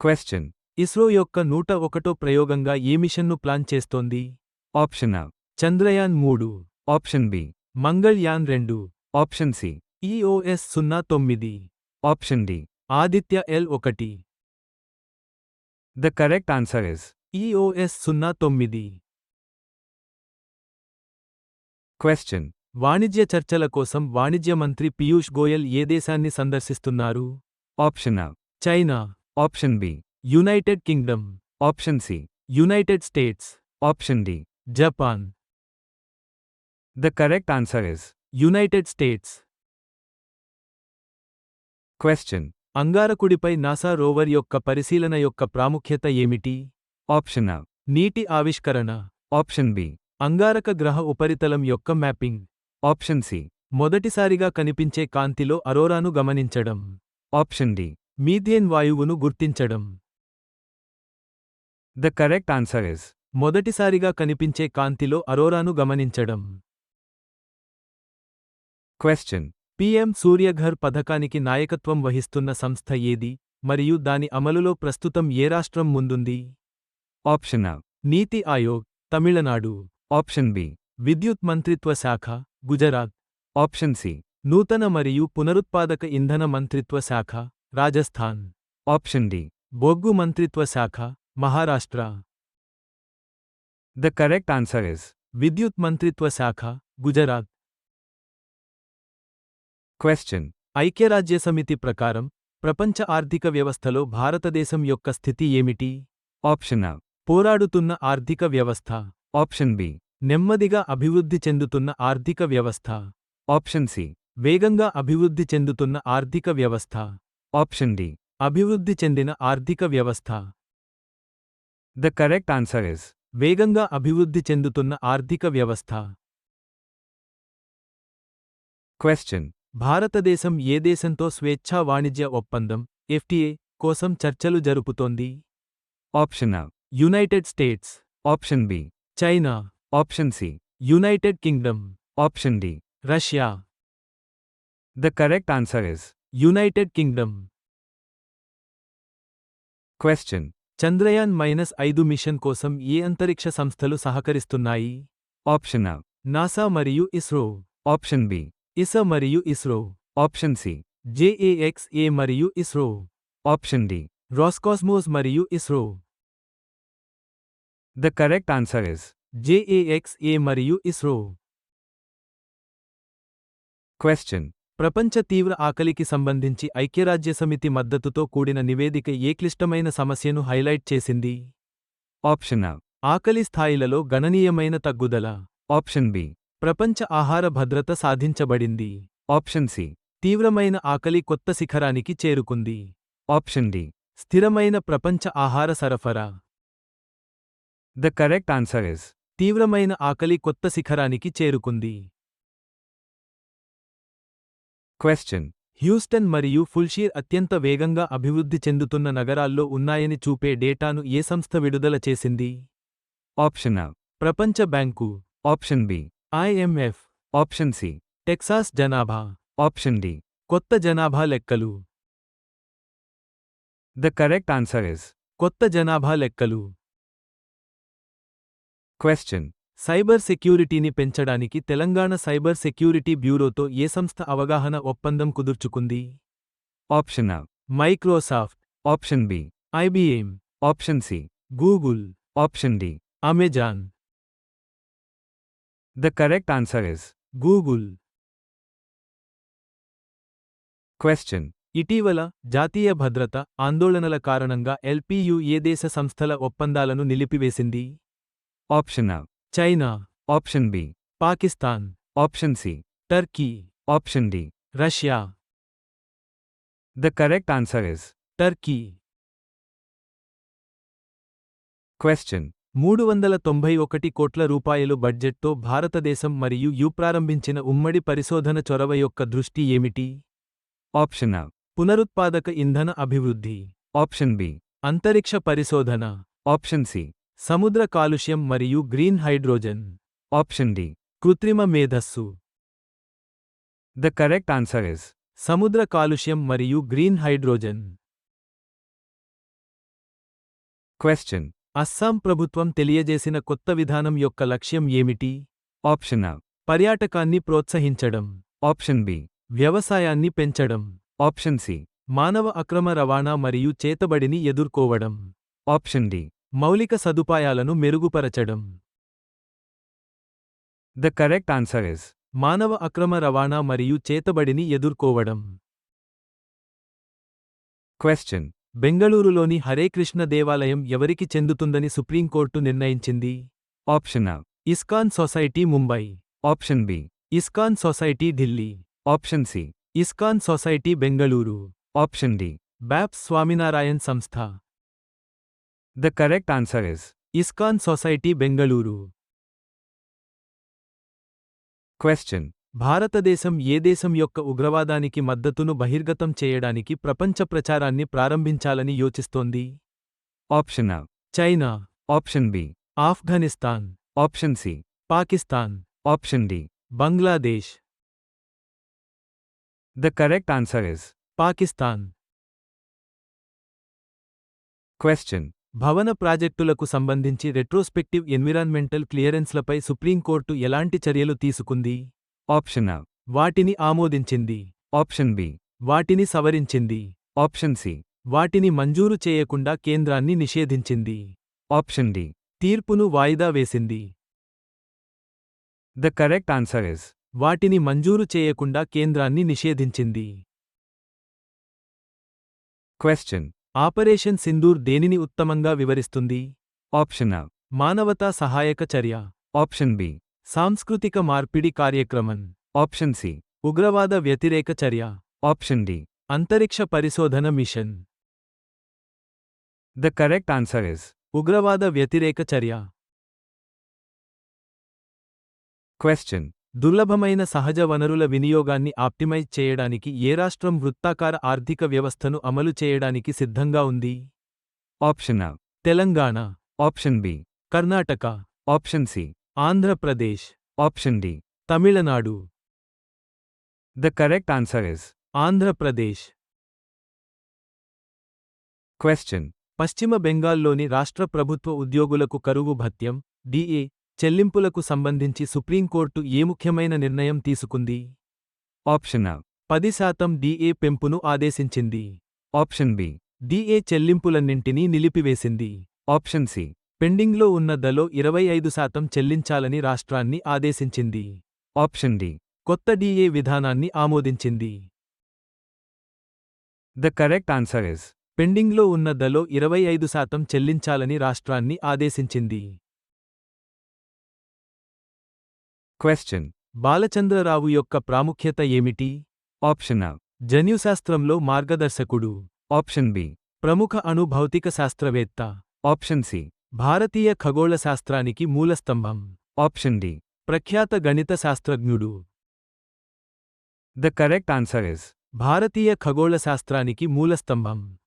Question. ISRO యొక్క 101వ ప్రయోగంగా ఏ మిషన్ను plan చేస్తోంది? Option A. Chandrayaan 3, Option B. Mangalyaan 2, Option C. EOS 09, Option D. Aditya L1. The correct answer is EOS 09. Question. వాణిజ్య చర్చల కోసం వాణిజ్య మంత్రి పీయూష్ గోయల్ ఏ దేశాన్ని సందర్శిస్తున్నారు? Option A. China, Option B. United Kingdom, Option C. United States, Option D. Japan. The correct answer is United States. Question. అంగారకుడిపై NASA rover యొక్క పరిశీలన యొక్క ప్రాముఖ్యత ఏమిటి? Option A. నీటి ఆవిష్కరణ, Option B. అంగారక గ్రహ ఉపరితలం యొక్క మ్యాపింగ్, Option C. మొదటిసారిగా కనిపించే కాంతిలో అరోరాను గమనించడం, Option D. మీథేన్ వాయువును గుర్తించడం. The correct answer is మొదటిసారిగా కనిపించే కాంతిలో అరోరాను గమనించడం. Question. పీఎం సూర్యఘర్ పథకానికి నాయకత్వం వహిస్తున్న సంస్థ ఏది మరియు దాని అమలులో ప్రస్తుతం ఏ రాష్ట్రం ముందుంది? Option A. NITI Aayog, Tamil Nadu. Option B. విద్యుత్ మంత్రిత్వ శాఖ, గుజరాత్. Option C. నూతన మరియు పునరుత్పాదక ఇంధన మంత్రిత్వ శాఖ, రాజస్థాన్. Option D. బొగ్గు మంత్రిత్వ శాఖ, Maharashtra. The correct answer is విద్యుత్ మంత్రిత్వ శాఖ, గుజరాత్. Question. ఐక్యరాజ్యసమితి ప్రకారం ప్రపంచ ఆర్థిక వ్యవస్థలో భారతదేశం యొక్క స్థితి ఏమిటి? Option A. పోరాడుతున్న ఆర్థిక వ్యవస్థ, Option B. నెమ్మదిగా అభివృద్ధి చెందుతున్న ఆర్థిక వ్యవస్థ, Option C. వేగంగా అభివృద్ధి చెందుతున్న ఆర్థిక వ్యవస్థ, Option D. అభివృద్ధి చెందిన ఆర్థిక వ్యవస్థ. The correct answer is వేగంగా అభివృద్ధి చెందుతున్న ఆర్థిక వ్యవస్థ. Question. భారతదేశం ఏ దేశంతో స్వేచ్ఛా వాణిజ్య ఒప్పందం (FTA) కోసం చర్చలు జరుపుతోంది? Option A. United States, Option B. China, Option C. United Kingdom, Option D. Russia. The correct answer is United Kingdom. Question. Chandrayaan -5 mission కోసం ఏ అంతరిక్ష సంస్థలు సహకరిస్తున్నాయి? Option A. నాసా మరియు ఇస్రో. Option B. ఇసా మరియు ఇస్రో. Option C. JAXA మరియు ఇస్రో. Option D. రోస్కాస్మోస్ మరియు ISRO. The correct answer is JAXA మరియు ISRO. Question. ప్రపంచ తీవ్ర ఆకలికి సంబంధించి ఐక్యరాజ్యసమితి మద్దతుతో కూడిన నివేదిక ఏ క్లిష్టమైన సమస్యను హైలైట్ చేసింది? Option A. ఆకలి స్థాయిలలో గణనీయమైన తగ్గుదల. Option B. ప్రపంచ ఆహార భద్రత సాధించబడింది. Option C. తీవ్రమైన ఆకలి కొత్త శిఖరానికి చేరుకుంది. Option D. స్థిరమైన ప్రపంచ ఆహార సరఫరా. The correct answer is తీవ్రమైన ఆకలి కొత్త శిఖరానికి చేరుకుంది. Question. హ్యూస్టన్ మరియు ఫుల్షీర్ అత్యంత వేగంగా అభివృద్ధి చెందుతున్న నగరాల్లో ఉన్నాయని చూపే డేటాను ఏ సంస్థ విడుదల చేసింది? Option A. ప్రపంచ bank, Option B. IMF, Option C. Texas జనాభా. Option D. కొత్త జనాభా లెక్కలు. The correct answer is కొత్త జనాభా లెక్కలు. Question. సైబర్ సెక్యూరిటీని పెంచడానికి తెలంగాణ సైబర్ సెక్యూరిటీ బ్యూరోతో ఏ సంస్థ అవగాహన ఒప్పందం కుదుర్చుకుంది? Option A. Microsoft, Option B. IBM, Option C. Google, Option D. Amazon. The correct answer is Google. Question. ఇటీవల జాతీయ భద్రత ఆందోళనల కారణంగా LPU ఏ దేశ సంస్థల ఒప్పందాలను నిలిపివేసింది? Option A. China, Option B. Pakistan, Option C. Turkey, Option D. Russia. The correct answer is Turkey. Question. 391 కోట్ల రూపాయలు బడ్జెట్తో భారతదేశం మరియు యు ప్రారంభించిన ఉమ్మడి పరిశోధన చొరవ యొక్క దృష్టి ఏమిటి? Option A. పునరుత్పాదక ఇంధన అభివృద్ధి. Option B. అంతరిక్ష పరిశోధన. Option C. సముద్ర కాలుష్యం మరియు గ్రీన్ హైడ్రోజన్. Option D. కృత్రిమ మేధస్సు. The correct answer is సముద్ర కాలుష్యం మరియు గ్రీన్ హైడ్రోజన్. Question. అస్సాం ప్రభుత్వం తెలియజేసిన కొత్త విధానం యొక్క లక్ష్యం ఏమిటి? Option A. పర్యాటకాన్ని ప్రోత్సహించడం. Option B. వ్యవసాయాన్ని పెంచడం. Option C. మానవ అక్రమ రవాణా మరియు చేతబడిని ఎదుర్కోవడం. Option D. మౌలిక సదుపాయాలను మెరుగుపరచడం. The correct answer is మానవ అక్రమ రవాణా మరియు చేతబడిని ఎదుర్కోవడం. question. బెంగళూరులోని హరేకృష్ణ దేవాలయం ఎవరికి చెందుతుందని సుప్రీంకోర్టు నిర్ణయించింది? Option A. ISKCON society Mumbai. Option B. ISKCON society Delhi. Option C. ISKCON society Bengaluru. Option D. BAPS Swaminarayan Sanstha. The correct answer is ISKCON society Bengaluru. question. భారతదేశం ఏ దేశం యొక్క ఉగ్రవాదానికి మద్దతును బహిర్గతం చేయడానికి ప్రపంచ ప్రచారాన్ని ప్రారంభించాలని యోచిస్తోంది? Option A. China. Option B. Afghanistan. Option C. Pakistan. Option D. Bangladesh. The correct answer is Pakistan. question. భవన ప్రాజెక్టులకు సంబంధించి రెట్రోస్పెక్టివ్ ఎన్విరాన్మెంటల్ క్లియరెన్స్లపై సుప్రీంకోర్టు ఎలాంటి చర్యలు తీసుకుంది? Option A. వాటిని ఆమోదించింది. Option B. వాటిని సవరించింది. Option C. వాటిని మంజూరు చేయకుండా కేంద్రాన్ని నిషేధించింది. Option D. తీర్పును వాయిదా వేసింది. The correct answer is వాటిని మంజూరు చేయకుండా కేంద్రాన్ని నిషేధించింది. question. ఆపరేషన్ సింధూర్ దేనిని ఉత్తమంగా వివరిస్తుంది? Option A. మానవతా సహాయక చర్య. Option B. సాంస్కృతిక మార్పిడి కార్యక్రమం. Option C. ఉగ్రవాద వ్యతిరేక చర్య. Option D. అంతరిక్ష పరిశోధన machine. The correct answer is ఉగ్రవాద వ్యతిరేక చర్య. question. దుర్లభమైన సహజ వనరుల వినియోగాన్ని ఆప్టిమైజ్ చేయడానికి ఏ రాష్ట్రం వృత్తాకార ఆర్థిక వ్యవస్థను అమలు చేయడానికి సిద్ధంగా ఉంది? Option A. Telangana. Option B. Karnataka. Option C. Andhra Pradesh. Option D. Tamil Nadu. The correct answer is Andhra Pradesh. question. పశ్చిమ బెంగాల్లోని రాష్ట్ర ప్రభుత్వ ఉద్యోగులకు కరువు భత్యం డిఏ చెల్లింపులకు సంబంధించి సుప్రీంకోర్టు ఏ ముఖ్యమైన నిర్ణయం తీసుకుంది? Option A. 10% డిఏ పెంపును ఆదేశించింది. Option B. డిఏ చెల్లింపులన్నింటినీ నిలిపివేసింది. Option C. పెండింగ్లో ఉన్న దలో 25% చెల్లించాలని రాష్ట్రాన్ని ఆదేశించింది. Option D. కొత్త డిఏ విధానాన్ని ఆమోదించింది. The correct answer is పెండింగ్లో ఉన్న దలో 25% చెల్లించాలని రాష్ట్రాన్ని ఆదేశించింది. question. బాలచంద్రరావు యొక్క ప్రాముఖ్యత ఏమిటి? Option A. జన్యుశాస్త్రంలో మార్గదర్శకుడు. Option B. ప్రముఖ అణు భౌతిక శాస్త్రవేత్త. Option C. భారతీయ ఖగోళ శాస్త్రానికి మూలస్తంభం. Option D. ప్రఖ్యాత గణిత శాస్త్రజ్ఞుడు. The correct answer is భారతీయ ఖగోళ శాస్త్రానికి మూలస్తంభం.